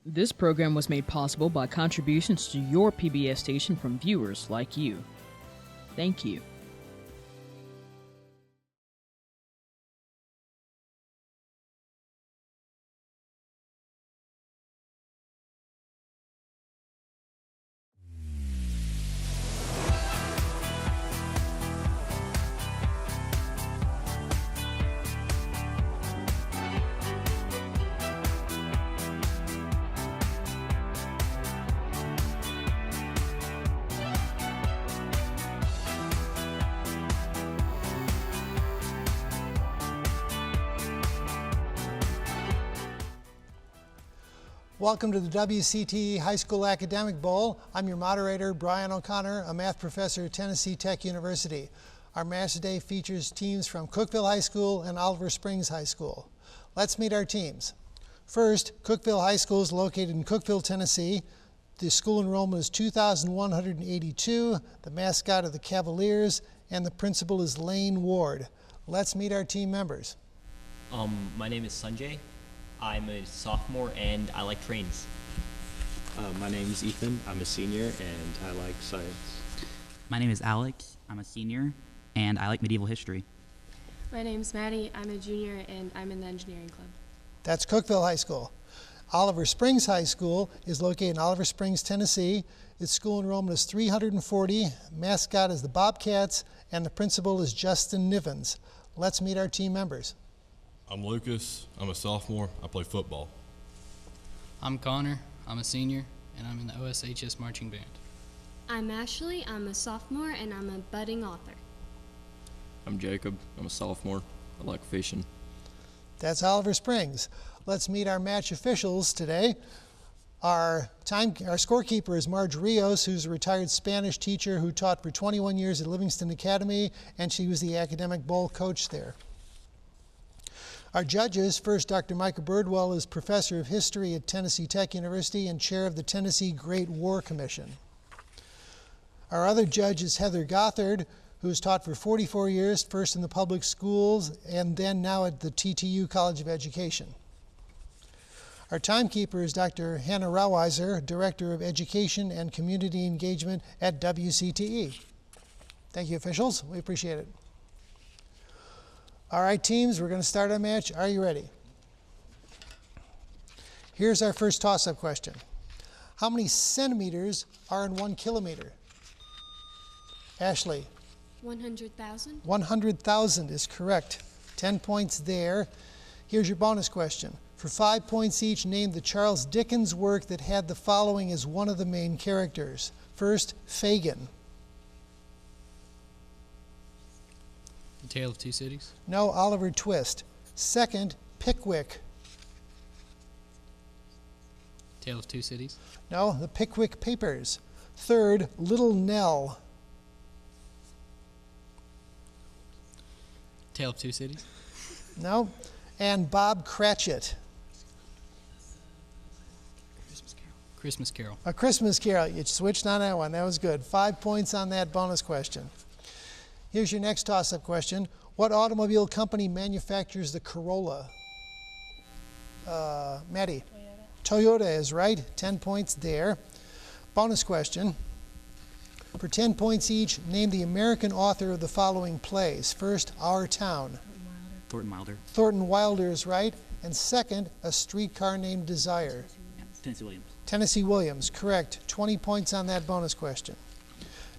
This program was made possible by contributions to your PBS station from viewers like you. Thank you. Welcome to the WCTE High School Academic Bowl. I'm your moderator, Brian O'Connor, a math professor at Tennessee Tech University. Our match today features teams from Cookeville High School and Oliver Springs High School. Let's meet our teams. First, Cookeville High School is located in Cookeville, Tennessee. The school enrollment is 2,182. The mascot are the Cavaliers, and the principal is Lane Ward. Let's meet our team members. My name is Sanjay. I'm a sophomore and I like trains. My name is Ethan. I'm a senior and I like science. My name is Alex. I'm a senior and I like medieval history. My name's Maddie. I'm a junior and I'm in the engineering club. That's Cookeville High School. Oliver Springs High School is located in Oliver Springs, Tennessee. Its school enrollment is 340. Mascot is the Bobcats and the principal is Justin Nivens. Let's meet our team members. I'm Lucas. I'm a sophomore. I play football. I'm Connor. I'm a senior, and I'm in the OSHS marching band. I'm Ashley. I'm a sophomore, and I'm a budding author. I'm Jacob. I'm a sophomore. I like fishing. That's Oliver Springs. Let's meet our match officials today. Our scorekeeper is Marge Rios, who's a retired Spanish teacher who taught for 21 years at Livingston Academy, and she was the academic bowl coach there. Our judges, first, Dr. Micah Birdwell is professor of history at Tennessee Tech University and chair of the Tennessee Great War Commission. Our other judge is Heather Gothard, who has taught for 44 years, first in the public schools and then now at the TTU College of Education. Our timekeeper is Dr. Hannah Rauweiser, Director of Education and Community Engagement at WCTE. Thank you, officials. We appreciate it. All right, teams, we're going to start our match. Are you ready? Here's our first toss-up question. How many centimeters are in 1 kilometer? Ashley? 100,000. 100,000 is correct. 10 points there. Here's your bonus question. For 5 points each, name the Charles Dickens work that had the following as one of the main characters. First, Fagin. The Tale of Two Cities? No, Oliver Twist. Second, Pickwick. Tale of Two Cities? No, the Pickwick Papers. Third, Little Nell. Tale of Two Cities? No, and Bob Cratchit. Christmas Carol. A Christmas Carol. You switched on that one. That was good. 5 points on that bonus question. Here's your next toss-up question. What automobile company manufactures the Corolla? Maddie? Toyota is right. 10 points there. Bonus question. For 10 points each, name the American author of the following plays. First, Our Town. Thornton Wilder. Thornton Wilder is right. And second, A Streetcar Named Desire. Yeah, Tennessee Williams. Tennessee Williams, correct. 20 points on that bonus question.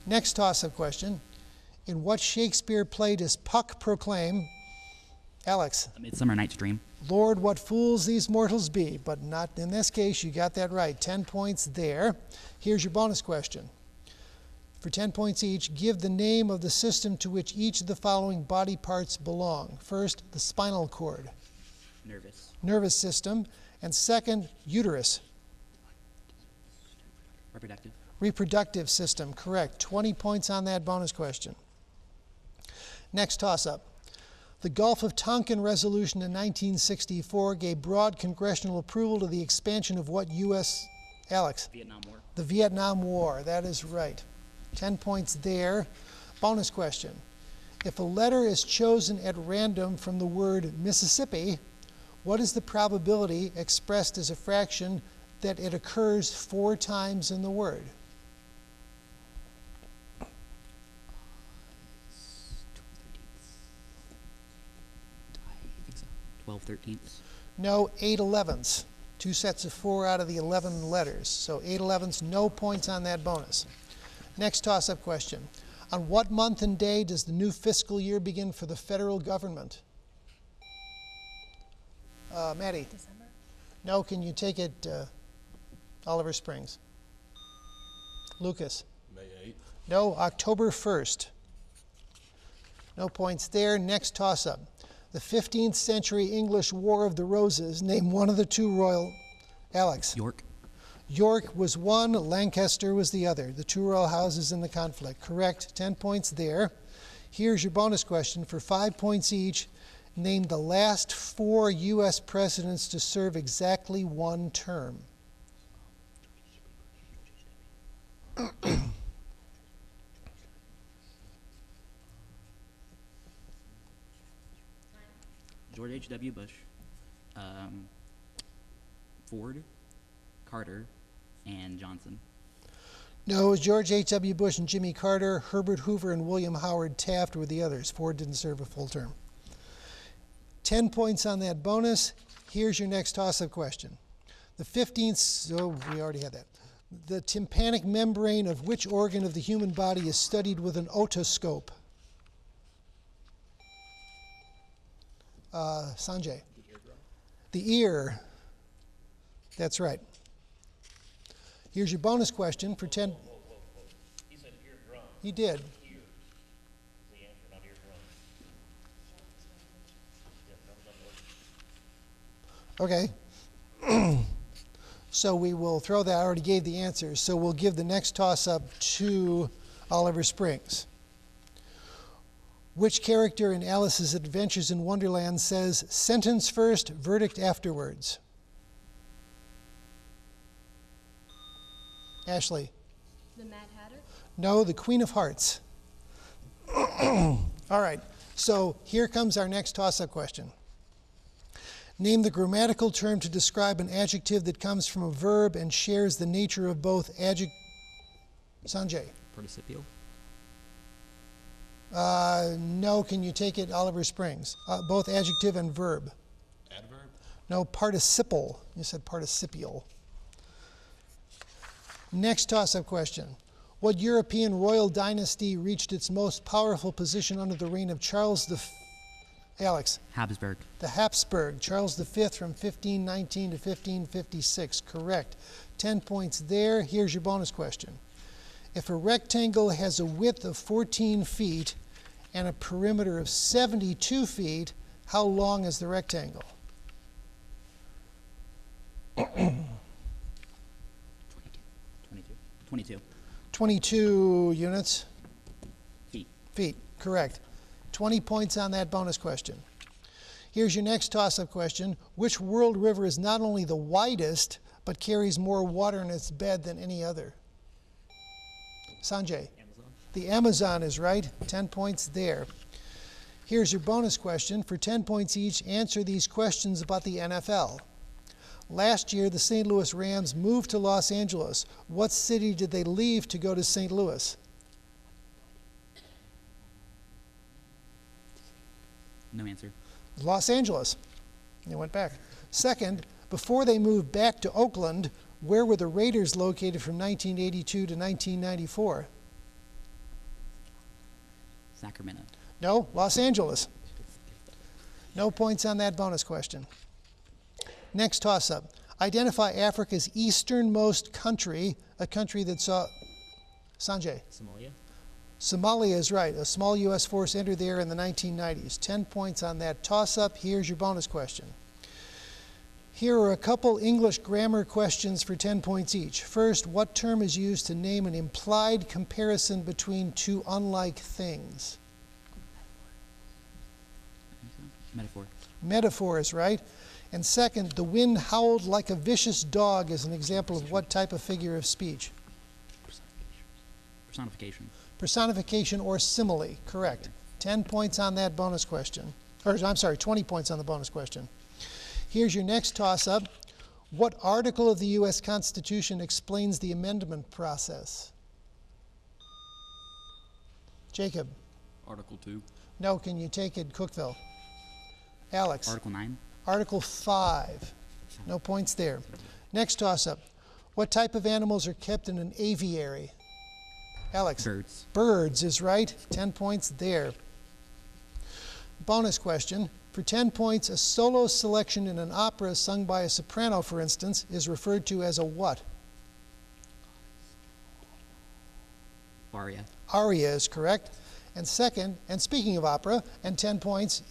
Next toss-up question. In what Shakespeare play does Puck proclaim, Alex? A Midsummer Night's Dream. Lord, what fools these mortals be. But not in this case, you got that right. 10 points there. Here's your bonus question. For 10 points each, give the name of the system to which each of the following body parts belong. First, the spinal cord. Nervous system. And second, uterus. Reproductive system, correct. 20 points on that bonus question. Next toss-up. The Gulf of Tonkin Resolution in 1964 gave broad congressional approval to the expansion of what U.S. Alex? Vietnam War. The Vietnam War, that is right. 10 points there. Bonus question. If a letter is chosen at random from the word Mississippi, what is the probability expressed as a fraction that it occurs 4 times in the word? 12/13. No, 8/11. 2 sets of 4 out of the 11 letters. So 8/11, no points on that bonus. Next toss-up question. On what month and day does the new fiscal year begin for the federal government? Maddie? December. No, can you take it, Oliver Springs? Lucas? May 8th. No, October 1st. No points there. Next toss-up. The 15th century English War of the Roses. Name one of the 2 royal... Alex? York. York was one, Lancaster was the other. The 2 royal houses in the conflict. Correct, 10 points there. Here's your bonus question for 5 points each. Name the last 4 U.S. presidents to serve exactly 1 term. George H.W. Bush, Ford, Carter, and Johnson. No, it was George H.W. Bush and Jimmy Carter. Herbert Hoover and William Howard Taft were the others. Ford didn't serve a full term. 10 points on that bonus. Here's your next toss-up question. The 15th, oh, we already had that. The tympanic membrane of which organ of the human body is studied with an otoscope? Sanjay. The ear. That's right. Here's your bonus question for 10. He said eardrum. He did. Ear. The answer, not eardrum. Okay. So we will throw that. I already gave the answers. So we'll give the next toss-up to Oliver Springs. Which character in Alice's Adventures in Wonderland says, sentence first, verdict afterwards? Ashley? The Mad Hatter? No, the Queen of Hearts. All right, so here comes our next toss-up question. Name the grammatical term to describe an adjective that comes from a verb and shares the nature of both adjective. Sanjay? Participial. No, can you take it, Oliver Springs? Both adjective and verb. Adverb. No, participle. You said participial. Next toss-up question. What European royal dynasty reached its most powerful position under the reign of Charles V? Alex? Habsburg. The Habsburg. Charles V from 1519 to 1556. Correct. 10 points there. Here's your bonus question. If a rectangle has a width of 14 feet and a perimeter of 72 feet, how long is the rectangle? 22. 22 units? Feet. Feet, correct. 20 points on that bonus question. Here's your next toss-up question. Which world river is not only the widest, but carries more water in its bed than any other? Sanjay? Amazon. The Amazon is right. 10 points there. Here's your bonus question. For 10 points each, answer these questions about the NFL. Last year, the St. Louis Rams moved to Los Angeles. What city did they leave to go to St. Louis? No answer. Los Angeles. They went back. Second, before they moved back to Oakland, where were the Raiders located from 1982 to 1994? Sacramento. No, Los Angeles. No points on that bonus question. Next toss-up. Identify Africa's easternmost country, a country that saw... Sanjay? Somalia. Somalia is right. A small U.S. force entered there in the 1990s. 10 points on that toss-up. Here's your bonus question. Here are a couple English grammar questions for 10 points each. First, what term is used to name an implied comparison between 2 unlike things? Metaphor. Metaphor is right. And second, the wind howled like a vicious dog is an example of what type of figure of speech? Personification. Personification or simile, correct. 10 points on that bonus question. Or, I'm sorry, 20 points on the bonus question. Here's your next toss-up. What article of the U.S. Constitution explains the amendment process? Jacob? Article 2. No, can you take it, Cookeville? Alex? Article 9. Article 5. No points there. Next toss-up. What type of animals are kept in an aviary? Alex? Birds. Birds is right. 10 points there. Bonus question. For 10 points, a solo selection in an opera sung by a soprano, for instance, is referred to as a what? Aria. Aria is correct. And second, and speaking of opera, and 10 points,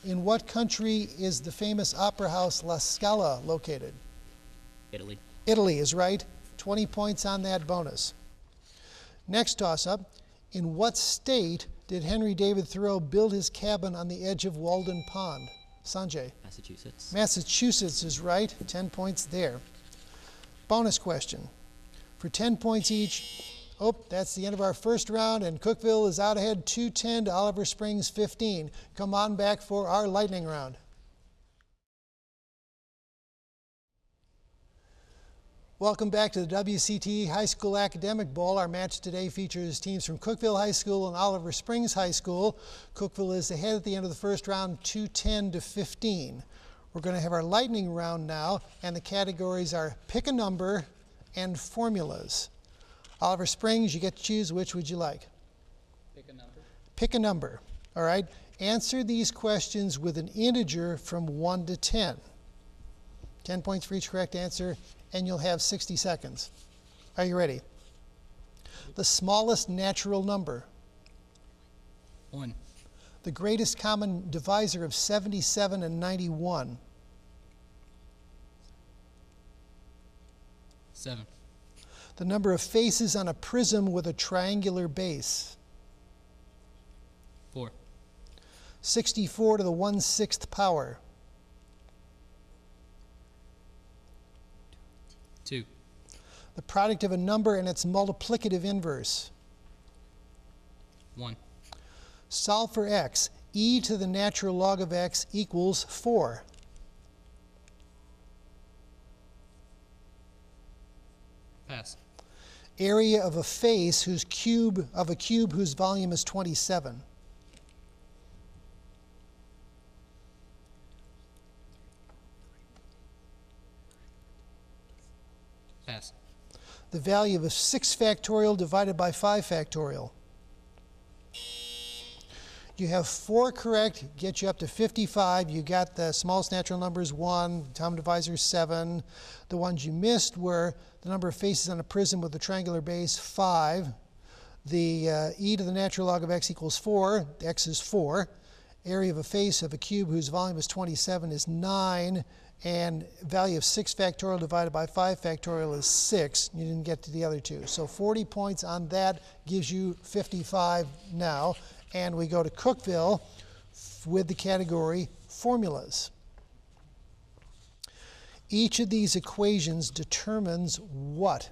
in what country is the famous opera house La Scala located? Italy. Italy is right. 20 points on that bonus. Next toss-up. In what state did Henry David Thoreau build his cabin on the edge of Walden Pond? Sanjay? Massachusetts. Massachusetts is right. 10 points there. Bonus question. For 10 points each, that's the end of our first round, and Cookeville is out ahead 2-10 to Oliver Springs 15. Come on back for our lightning round. Welcome back to the WCTE High School Academic Bowl. Our match today features teams from Cookeville High School and Oliver Springs High School. Cookeville is ahead at the end of the first round, 2-10 to 15. We're going to have our lightning round now, and the categories are pick a number and formulas. Oliver Springs, you get to choose. Which would you like? Pick a number. Pick a number. All right. Answer these questions with an integer from 1 to 10. 10 points for each correct answer, and you'll have 60 seconds. Are you ready? The smallest natural number. 1. The greatest common divisor of 77 and 91. 7. The number of faces on a prism with a triangular base. 4. 64 to the 1/6 power. 2. The product of a number and its multiplicative inverse. 1. Solve for x. E to the natural log of x equals 4. Pass. Area of a face whose cube whose volume is 27. Pass. The value of a 6 factorial divided by 5 factorial. You have 4 correct, get you up to 55. You got the smallest natural numbers 1, common divisor 7. The ones you missed were the number of faces on a prism with a triangular base 5. The e to the natural log of x equals 4. X is 4. Area of a face of a cube whose volume is 27 is 9. And value of 6 factorial divided by 5 factorial is 6. You didn't get to the other two. So 40 points on that gives you 55 now. And we go to Cookeville with the category formulas. Each of these equations determines what?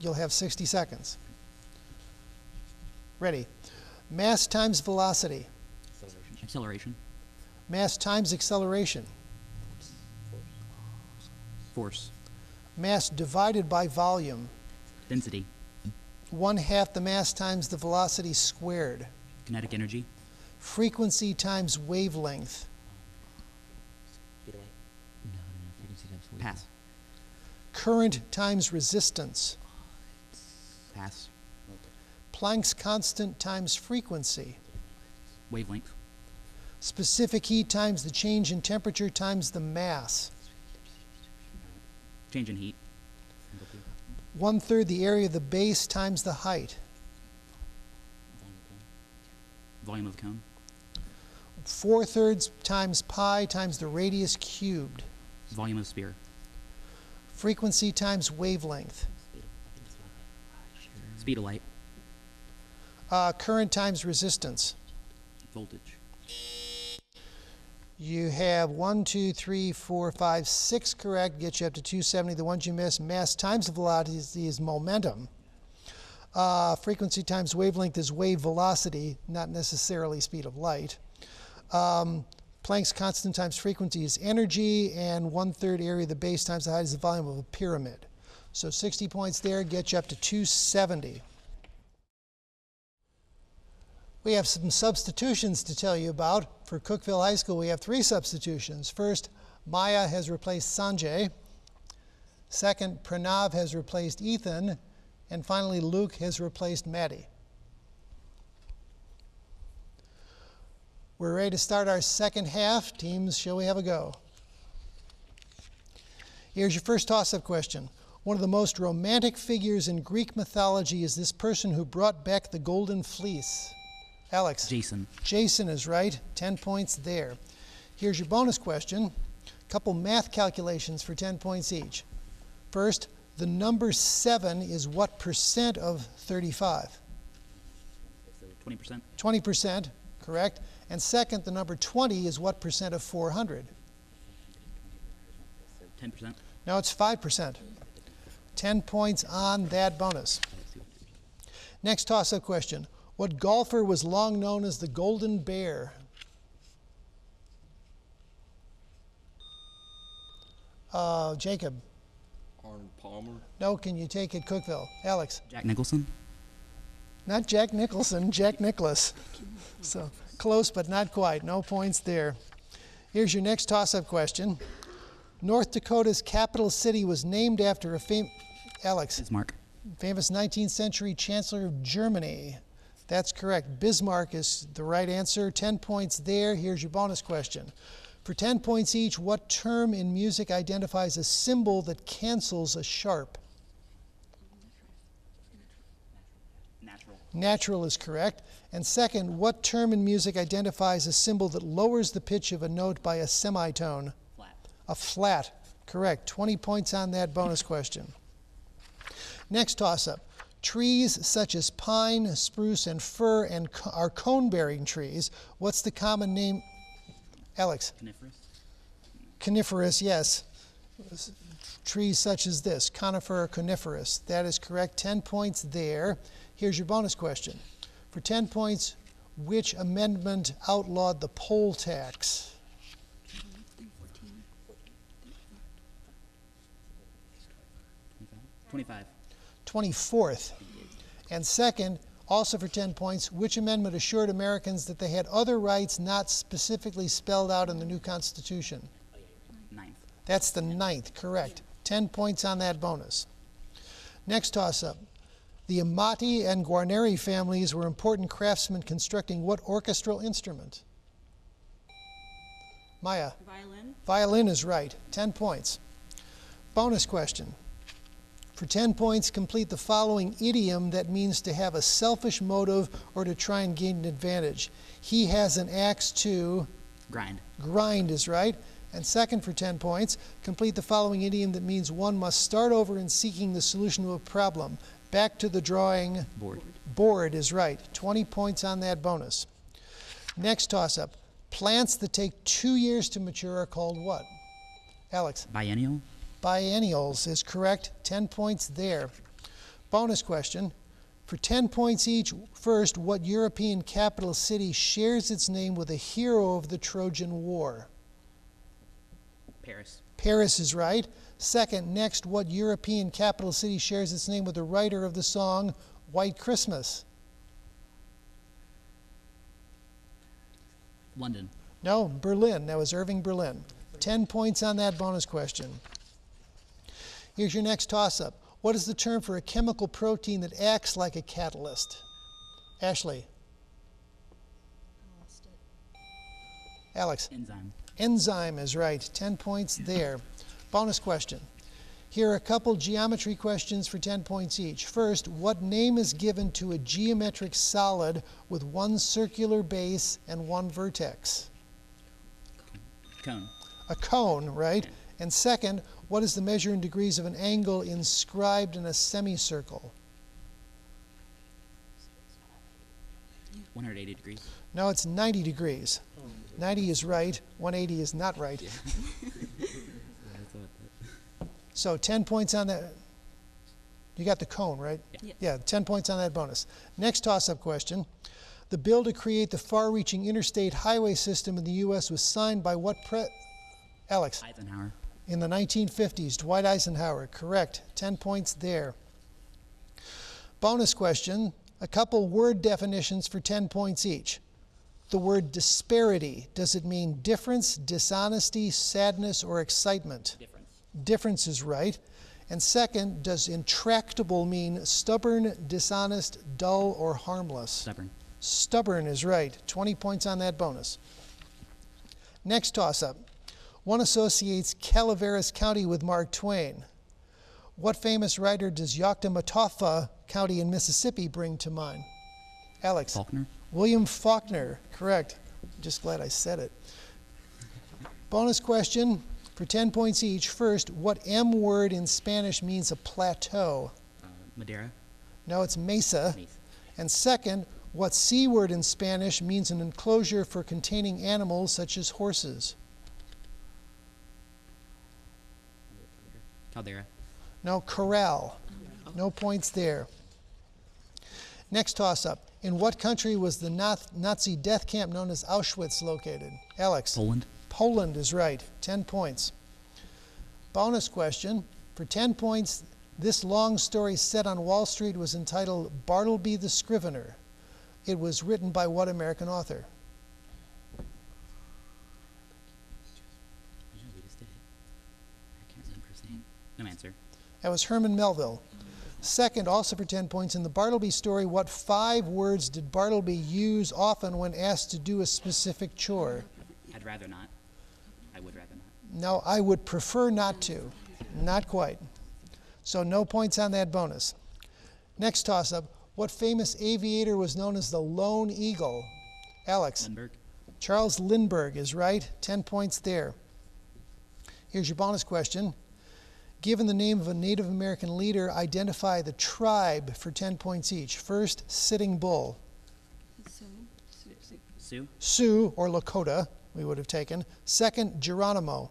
You'll have 60 seconds. Ready? Mass times velocity. Acceleration. Mass times acceleration. Force. Mass divided by volume. Density. 1/2 the mass times the velocity squared. Kinetic energy. Frequency times wavelength. Pass. Current times resistance. Pass. Planck's constant times frequency. Wavelength. Specific heat times the change in temperature times the mass. Change in heat. 1/3 the area of the base times the height. Volume of the cone. 4/3 times pi times the radius cubed. Volume of sphere. Frequency times wavelength. Speed of light. Current times resistance. Voltage. You have 1, 2, 3, 4, 5, 6 correct, get you up to 270. The ones you missed, mass times velocity is momentum. Frequency times wavelength is wave velocity, not necessarily speed of light. Planck's Planck's constant times frequency is energy, and 1/3 area of the base times the height is the volume of a pyramid. So 60 points there, get you up to 270. We have some substitutions to tell you about. For Cookeville High School, we have 3 substitutions. First, Maya has replaced Sanjay. Second, Pranav has replaced Ethan. And finally, Luke has replaced Maddie. We're ready to start our second half. Teams, shall we have a go? Here's your first toss-up question. One of the most romantic figures in Greek mythology is this person who brought back the golden fleece. Alex? Jason. Jason is right. 10 points there. Here's your bonus question. A couple math calculations for 10 points each. First, the number 7 is what percent of 35? 20%. 20%, correct. And second, the number 20 is what percent of 400? 10%. No, it's 5%. 10 points on that bonus. Next toss-up question. What golfer was long known as the Golden Bear? Jacob? Arnold Palmer. No, can you take it, Cookeville? Alex? Jack Nicholson. Not Jack Nicholson, Jack Nicklaus. So close, but not quite. No points there. Here's your next toss-up question. North Dakota's capital city was named after a Alex? Bismarck. Famous 19th century Chancellor of Germany. That's correct. Bismarck is the right answer. 10 points there. Here's your bonus question. For 10 points each, what term in music identifies a symbol that cancels a sharp? Natural. Natural is correct. And second, what term in music identifies a symbol that lowers the pitch of a note by a semitone? Flat. A flat. Correct. 20 points on that bonus question. Next toss-up. Trees such as pine, spruce, and fir are cone-bearing trees. What's the common name? Alex? Coniferous. Coniferous, yes. Trees such as this, conifer or coniferous. That is correct. 10 points there. Here's your bonus question. For 10 points, which amendment outlawed the poll tax? 25. 24th. And second, also for 10 points, which amendment assured Americans that they had other rights not specifically spelled out in the new Constitution? 9th. That's the 9th, correct. 10 points on that bonus. Next toss-up. The Amati and Guarneri families were important craftsmen constructing what orchestral instrument? Maya? Violin. Violin is right. 10 points. Bonus question. For 10 points, complete the following idiom that means to have a selfish motive or to try and gain an advantage. He has an axe to... Grind. Grind is right. And second, for 10 points, complete the following idiom that means one must start over in seeking the solution to a problem. Back to the drawing Board. Board is right. 20 points on that bonus. Next toss-up. Plants that take 2 years to mature are called what? Alex? Biennial. Biennials is correct. 10 points there. Bonus question. For 10 points each, first, what European capital city shares its name with a hero of the Trojan War? Paris. Paris is right. Second, next, what European capital city shares its name with the writer of the song White Christmas? London. No, Berlin. That was Irving Berlin. 10 points on that bonus question. Here's your next toss-up. What is the term for a chemical protein that acts like a catalyst? Ashley? Alex? Enzyme. Enzyme is right. 10 points there. Bonus question. Here are a couple geometry questions for 10 points each. First, what name is given to a geometric solid with one circular base and one vertex? Cone. A cone, right? And second, what is the measure in degrees of an angle inscribed in a semicircle? 180 degrees. No, it's 90 degrees. 90 is right, 180 is not right. So 10 points on that. You got the cone, right? Yeah. Yeah, 10 points on that bonus. Next toss-up question. The bill to create the far-reaching interstate highway system in the U.S. was signed by what Alex? Eisenhower. In the 1950s, Dwight Eisenhower. Correct. 10 points there. Bonus question, a couple word definitions for 10 points each. The word disparity, does it mean difference, dishonesty, sadness, or excitement? Difference. Difference is right. And second, does intractable mean stubborn, dishonest, dull, or harmless? Stubborn. Stubborn is right. 20 points on that bonus. Next toss-up. One associates Calaveras County with Mark Twain. What famous writer does Yoktamatotha County in Mississippi bring to mind? Alex. Faulkner. William Faulkner. Correct. Just glad I said it. Bonus question for 10 points each. First, what M word in Spanish means a plateau? Madeira. No, it's mesa. Mesa. And second, what C word in Spanish means an enclosure for containing animals such as horses? Caldera. No, corral. No points there. Next toss-up. In what country was the Nazi death camp known as Auschwitz located? Alex. Poland. Poland is right. 10 points. Bonus question. For 10 points, this long story set on Wall Street was entitled Bartleby the Scrivener. It was written by what American author? We just did it. I can't remember his name. No answer. That was Herman Melville. Second, also for 10 points, in the Bartleby story, what 5 words did Bartleby use often when asked to do a specific chore? I'd rather not. I would rather not. No, I would prefer not to. Not quite. So no points on that bonus. Next toss-up, what famous aviator was known as the Lone Eagle? Alex. Lindbergh. Charles Lindbergh is right. 10 points there. Here's your bonus question. Given the name of a Native American leader, identify the tribe for 10 points each. First, Sitting Bull. Sioux. Sioux, or Lakota, we would have taken. Second, Geronimo.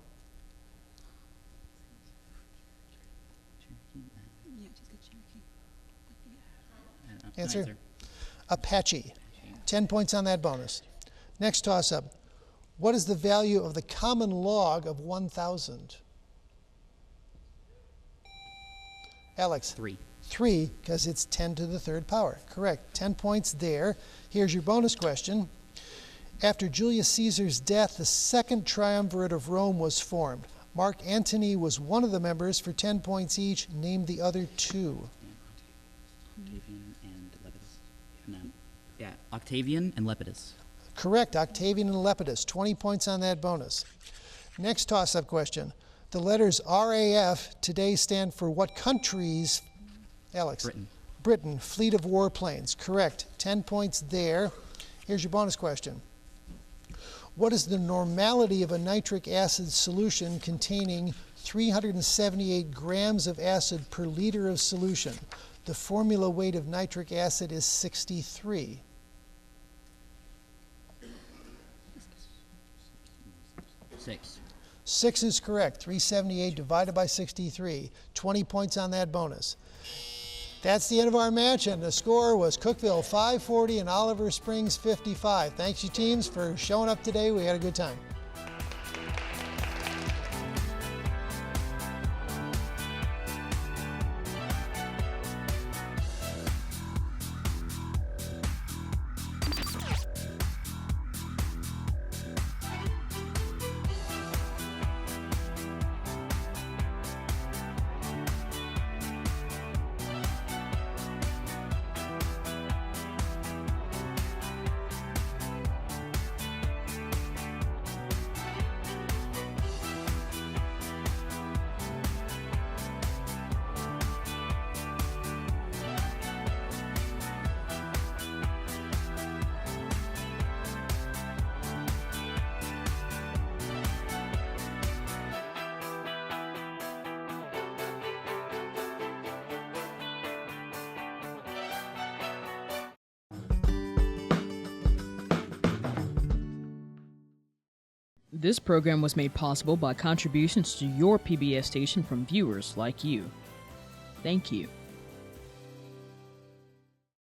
No Answer? Apache. 10 points on that bonus. Next toss-up. What is the value of the common log of 1,000? Alex. 3. 3, because it's 10 to the third power. Correct. 10 points there. Here's your bonus question. After Julius Caesar's death, the second triumvirate of Rome was formed. Mark Antony was one of the members. For 10 points each, name the other 2. Octavian and Lepidus. No. Yeah, Octavian and Lepidus. Correct. Octavian and Lepidus. 20 points on that bonus. Next toss-up question. The letters RAF today stand for what countries? Alex. Britain. Britain. Fleet of warplanes. Correct. 10 points there. Here's your bonus question. What is the normality of a nitric acid solution containing 378 grams of acid per liter of solution? The formula weight of nitric acid is 63. Six. 6 is correct. 378 divided by 63. 20 points on that bonus. That's the end of our match, and the score was Cookeville 540 and Oliver Springs 55. Thanks, you teams, for showing up today. We had a good time. This program was made possible by contributions to your PBS station from viewers like you. Thank you.